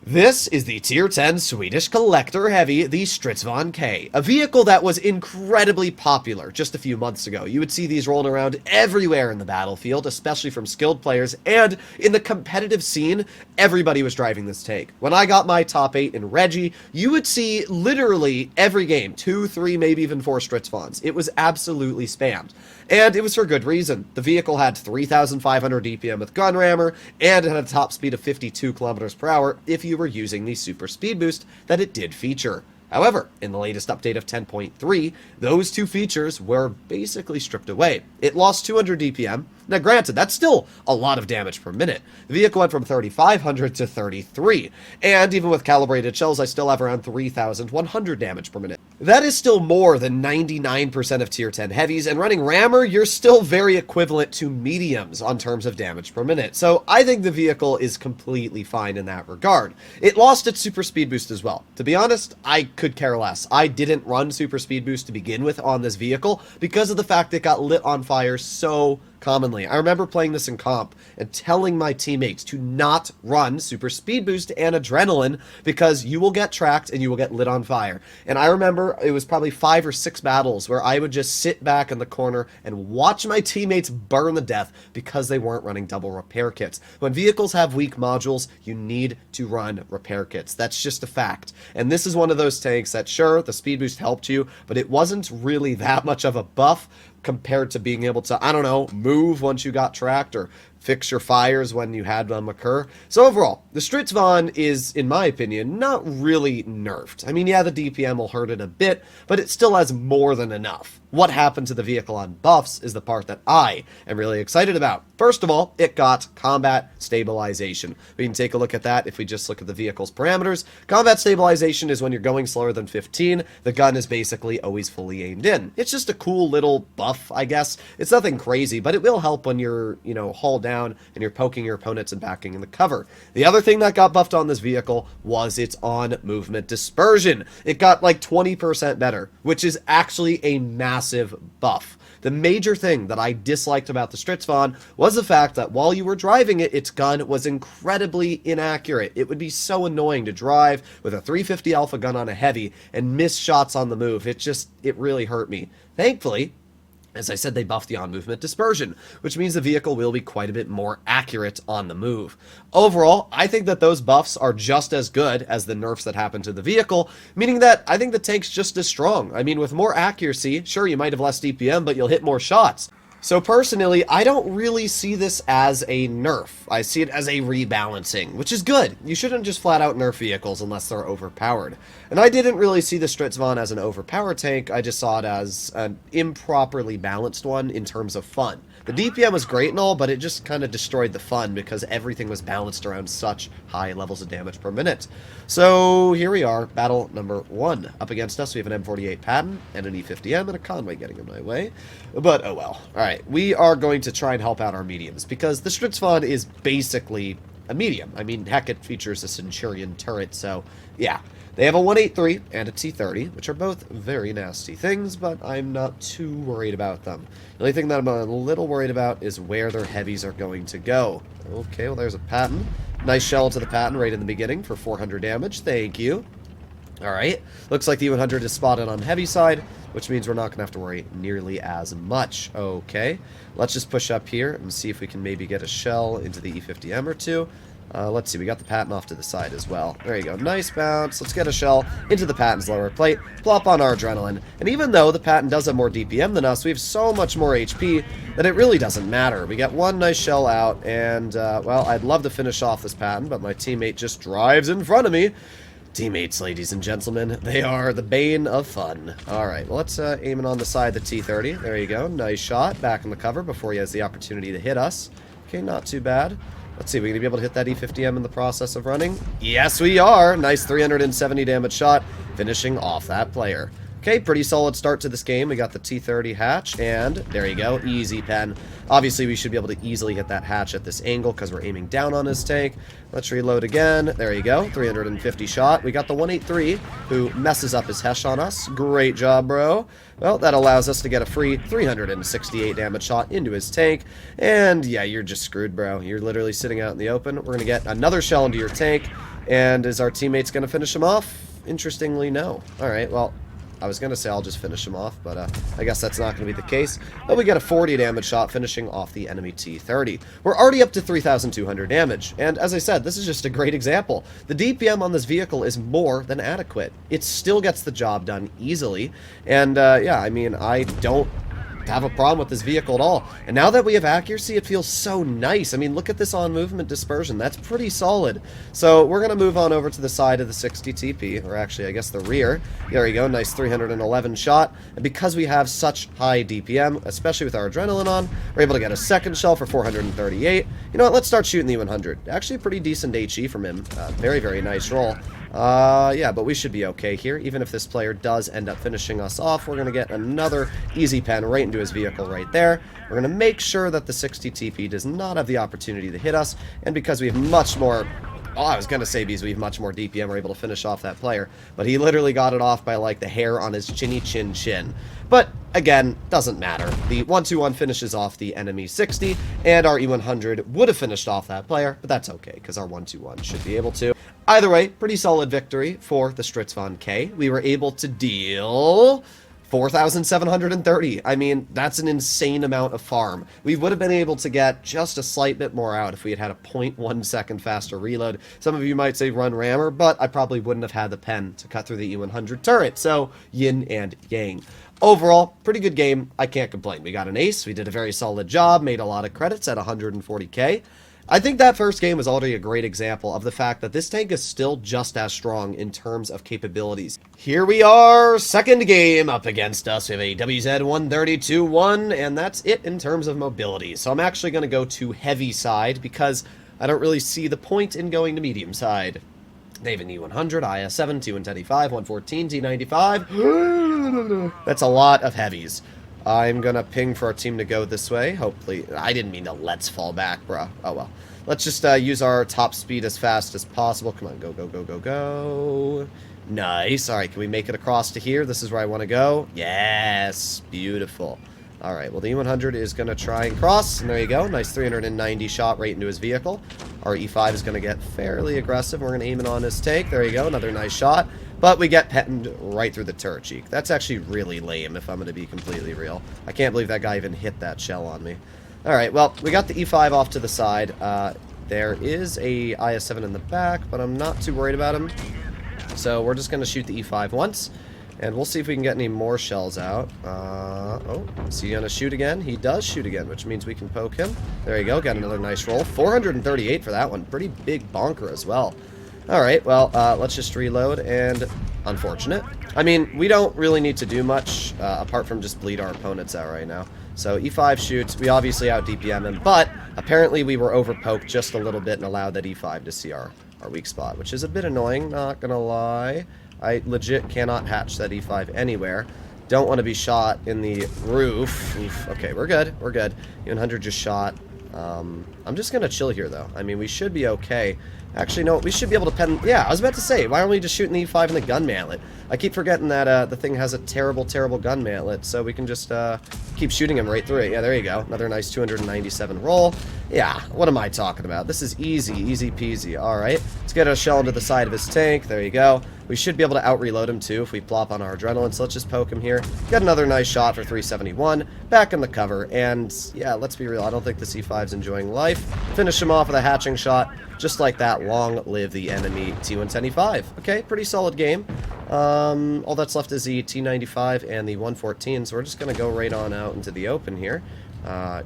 This is the Tier 10 Swedish Collector Heavy, the Stritz K, a vehicle that was incredibly popular just a few months ago. You would see these rolling around everywhere in the battlefield, especially from skilled players, and in the competitive scene, everybody was driving this tank. When I got my top 8 in Reggie, you would see literally every game, 2, 3, maybe even 4 Stritz. It was absolutely spammed. And it was for good reason. The vehicle had 3,500 DPM with gun rammer, and it had a top speed of 52 kilometers per hour if you were using the super speed boost that it did feature. However, in the latest update of 10.3, those two features were basically stripped away. It lost 200 DPM. Now granted, that's still a lot of damage per minute. The vehicle went from 3,500 to 33, and even with calibrated shells, I still have around 3,100 damage per minute. That is still more than 99% of tier 10 heavies, and running rammer, you're still very equivalent to mediums on terms of damage per minute. So I think the vehicle is completely fine in that regard. It lost its super speed boost as well. To be honest, I could care less. I didn't run super speed boost to begin with on this vehicle because of the fact it got lit on fire so commonly. I remember playing this in comp and telling my teammates to not run super speed boost and adrenaline because you will get tracked and you will get lit on fire. And I remember it was probably 5 or 6 battles where I would just sit back in the corner and watch my teammates burn to death because they weren't running double repair kits. When vehicles have weak modules, you need to run repair kits. That's just a fact. And this is one of those tanks that, sure, the speed boost helped you, but it wasn't really that much of a buff compared to being able to, I don't know, move once you got tracked or fix your fires when you had them occur. So overall, the Stritz is, in my opinion, not really nerfed. I mean, yeah, the DPM will hurt it a bit, but it still has more than enough. What happened to the vehicle on buffs is the part that I am really excited about. First of all, it got combat stabilization. We can take a look at that if we just look at the vehicle's parameters. Combat stabilization is when you're going slower than 15, the gun is basically always fully aimed in. It's just a cool little buff, I guess. It's nothing crazy, but it will help when you're, hauled down and you're poking your opponents and backing in the cover. The other thing that got buffed on this vehicle was its on-movement dispersion. It got like 20% better, which is actually a massive buff. The major thing that I disliked about the Stritz was the fact that while you were driving it, its gun was incredibly inaccurate. It would be so annoying to drive with a 350 alpha gun on a heavy and miss shots on the move. It really hurt me. Thankfully, as I said, they buffed the on-movement dispersion, which means the vehicle will be quite a bit more accurate on the move. Overall, I think that those buffs are just as good as the nerfs that happened to the vehicle, meaning that I think the tank's just as strong. I mean, with more accuracy, sure, you might have less DPM, but you'll hit more shots. So personally, I don't really see this as a nerf. I see it as a rebalancing, which is good. You shouldn't just flat out nerf vehicles unless they're overpowered. And I didn't really see the Stritz as an overpowered tank, I just saw it as an improperly balanced one in terms of fun. The DPM was great and all, but it just kind of destroyed the fun because everything was balanced around such high levels of damage per minute. So here we are, battle number 1. Up against us, we have an M48 Patton and an E50M and a Conway getting in my way. But oh well. Alright, we are going to try and help out our mediums because the Stritz is basically a medium. I mean, heck, it features a Centurion turret, so yeah. They have a 183 and a T30, which are both very nasty things, but I'm not too worried about them. The only thing that I'm a little worried about is where their heavies are going to go. Okay, well, there's a Patton. Nice shell to the Patton right in the beginning for 400 damage. Thank you. Alright, looks like the 100 is spotted on the heavy side, which means we're not going to have to worry nearly as much. Okay, let's just push up here and see if we can maybe get a shell into the E50M or two. Let's see, we got the Patton off to the side as well. There you go, nice bounce. Let's get a shell into the Patton's lower plate, plop on our adrenaline, and even though the Patton does have more DPM than us, we have so much more HP that it really doesn't matter. We got one nice shell out, and, well, I'd love to finish off this Patton, but my teammate just drives in front of me. Teammates, ladies and gentlemen, they are the bane of fun. Alright, well, let's aim it on the side of the T30. There you go, nice shot, back in the cover before he has the opportunity to hit us. Okay, not too bad. Let's see, are we going to be able to hit that E50M in the process of running? Yes, we are! Nice 370 damage shot, finishing off that player. Okay, pretty solid start to this game. We got the T30 hatch, and there you go, easy pen. Obviously, we should be able to easily hit that hatch at this angle because we're aiming down on his tank. Let's reload again. There you go, 350 shot. We got the 183, who messes up his hesh on us. Great job, bro. Well, that allows us to get a free 368 damage shot into his tank. And yeah, you're just screwed, bro. You're literally sitting out in the open. We're going to get another shell into your tank. And is our teammates going to finish him off? Interestingly, no. Alright, well, I was going to say I'll just finish him off, but I guess that's not going to be the case. But we get a 40 damage shot finishing off the enemy T-30. We're already up to 3,200 damage, and as I said, this is just a great example. The DPM on this vehicle is more than adequate. It still gets the job done easily, and yeah, I mean, I don't have a problem with this vehicle at all. And now that we have accuracy, it feels so nice. I mean, look at this on movement dispersion. That's pretty solid. So we're going to move on over to the side of the 60 TP, or actually, I guess the rear. There we go, nice 311 shot. And because we have such high DPM, especially with our adrenaline on, we're able to get a second shell for 438. You know what, let's start shooting the E100. Actually, a pretty decent HE from him. Very, very nice roll. Yeah, but we should be okay here. Even if this player does end up finishing us off, we're going to get another easy pen right into his vehicle right there. We're going to make sure that the 60 TP does not have the opportunity to hit us, and because we have much more... Oh, I was going to say because we have much more DPM, we're able to finish off that player. But he literally got it off by, like, the hair on his chinny chin. But, again, doesn't matter. The 121 finishes off the enemy 60, and our E100 would have finished off that player, but that's okay, because our 121 should be able to. Either way, pretty solid victory for the STRV K. We were able to deal 4,730. I mean, that's an insane amount of farm. We would have been able to get just a slight bit more out if we had had a 0.1 second faster reload. Some of you might say run rammer, but I probably wouldn't have had the pen to cut through the E100 turret, so yin and yang. Overall, pretty good game. I can't complain. We got an ace. We did a very solid job, made a lot of credits at 140k. I think that first game was already a great example of the fact that this tank is still just as strong in terms of capabilities. Here we are, second game up against us. We have a WZ-132-1, and that's it in terms of mobility. So I'm actually going to go to heavy side because I don't really see the point in going to medium side. They have an E100, IS-7, T-125, 114, T-95. That's a lot of heavies. I'm gonna ping for our team to go this way. Hopefully, I didn't mean to let's fall back, bruh. Oh well. Let's just use our top speed as fast as possible. Come on, go, go, go, go, go. Nice. All right, can we make it across to here? This is where I want to go. Yes, beautiful. All right, well, the E100 is going to try and cross, and there you go. Nice 390 shot right into his vehicle. Our E5 is going to get fairly aggressive. We're going to aim it on his take. There you go, another nice shot. But we get petted right through the turret cheek. That's actually really lame, if I'm going to be completely real. I can't believe that guy even hit that shell on me. All right, well, we got the E5 off to the side. There is a IS-7 in the back, but I'm not too worried about him. So we're just going to shoot the E5 once. And we'll see if we can get any more shells out. Oh, is he going to shoot again? He does shoot again, which means we can poke him. There you go, got another nice roll. 438 for that one. Pretty big bonker as well. Alright, well, let's just reload, and unfortunate. I mean, we don't really need to do much, apart from just bleed our opponents out right now. So E5 shoots, we obviously out DPM him, but apparently we were overpoked just a little bit and allowed that E5 to see our weak spot, which is a bit annoying, not gonna lie. I legit cannot hatch that E5 anywhere. Don't want to be shot in the roof. Oof. Okay, we're good. We're good. E100 just shot. I'm just going to chill here, though. I mean, we should be okay. Actually, no, we should be able to pen... Yeah, I was about to say, why aren't we just shooting the E5 in the gun mantlet? I keep forgetting that the thing has a terrible, terrible gun mantlet, so we can just keep shooting him right through it. Yeah, there you go. Another nice 297 roll. Yeah, what am I talking about? This is easy, easy peasy. All right, let's get a shell into the side of his tank. There you go. We should be able to out-reload him, too, if we plop on our adrenaline, so let's just poke him here. Get another nice shot for 371. Back in the cover, and, yeah, let's be real. I don't think the C5's enjoying life. Finish him off with a hatching shot. Just like that, long live the enemy T-125. Okay, pretty solid game. All that's left is the T-95 and the 114, so we're just going to go right on out into the open here.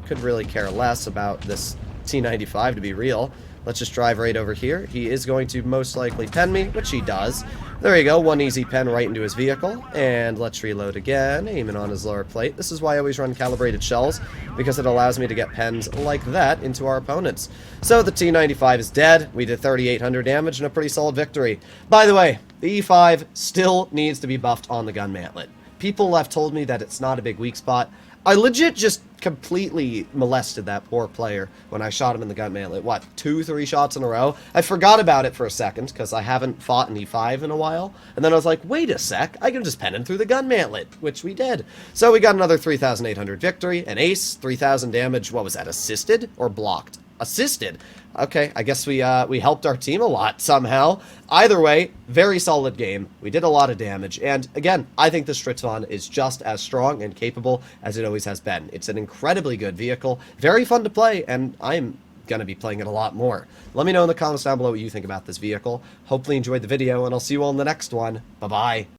Could really care less about this T-95, to be real. Let's just drive right over here. He is going to most likely pen me, which he does. There you go, one easy pen right into his vehicle. And let's reload again, aiming on his lower plate. This is why I always run calibrated shells, because it allows me to get pens like that into our opponents. So the T-95 is dead. We did 3,800 damage and a pretty solid victory. By the way, the E5 still needs to be buffed on the gun mantlet. People have told me that it's not a big weak spot. I legit just completely molested that poor player when I shot him in the gun mantlet. What, 2-3 shots in a row? I forgot about it for a second because I haven't fought an E5 in a while. And then I was like, wait a sec, I can just pen him through the gun mantlet, which we did. So we got another 3,800 victory, an ace, 3,000 damage. What was that, assisted or blocked? assisted. Okay, I guess we helped our team a lot somehow. Either way, very solid game. We did a lot of damage, and again, I think the Stritz is just as strong and capable as it always has been. It's an incredibly good vehicle, very fun to play, and I'm going to be playing it a lot more. Let me know in the comments down below what you think about this vehicle. Hopefully you enjoyed the video, and I'll see you all in the next one. Bye-bye.